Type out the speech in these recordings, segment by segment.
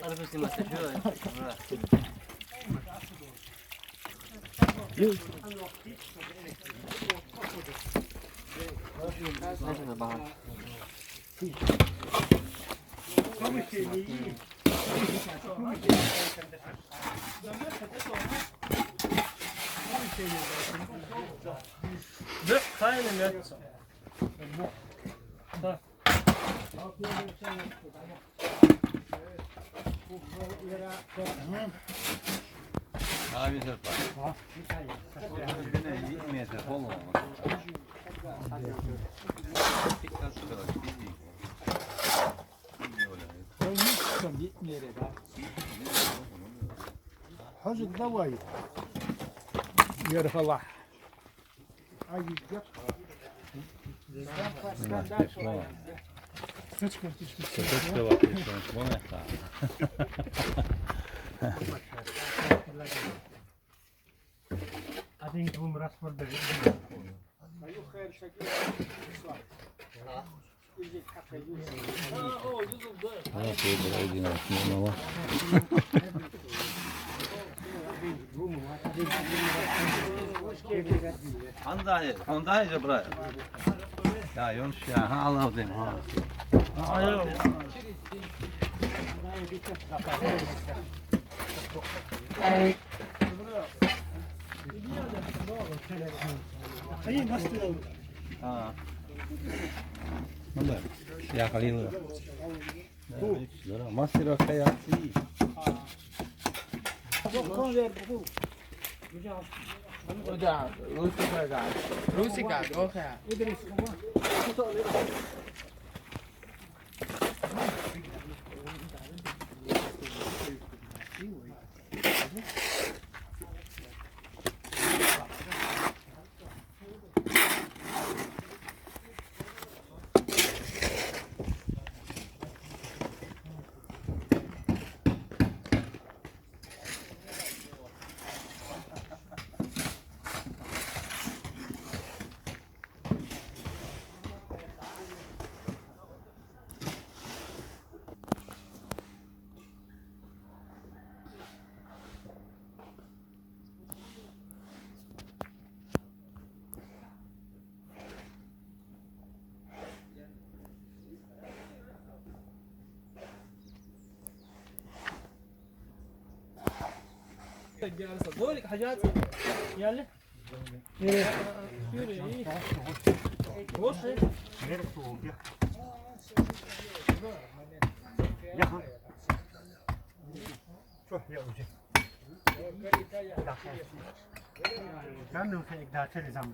Arabası masaya şöyle. Neyse bahar. Dök kaynım ya. Abi serpa. Yine gitmeye serpa olmaz. Dikkat sıkılar. Olmuşsun gitmeye de. Hazır da var. Yarhalah. Ay yap. Kaç kardeşim? Kaç da vakit şu an. Один двум раз подбери. Ha, şey buraya dinlersin ama. Ondan önce buraya. Ya yanlış ya. Ha Allah diyeyim ha. Hayır. Hayır nasıl oldu? Ha. Mana? Ya kali lu. Masih kayak sih. Udah, Rusika, oke. دول حاجات يلا بص كان له في إقدار تلزم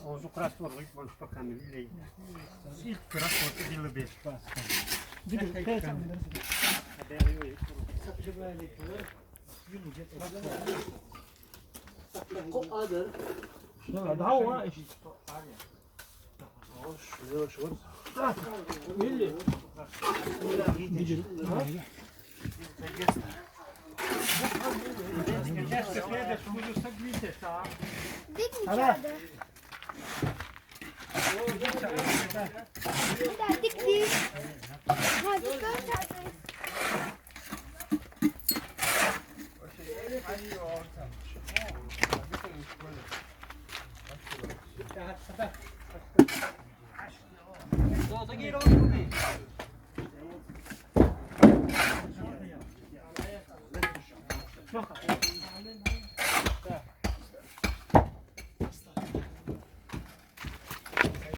Ozu kraspor ilk balık bakanı ile ilk kraspor edildi bir. Daha var iş. Milli. Dik dik dik. Hadi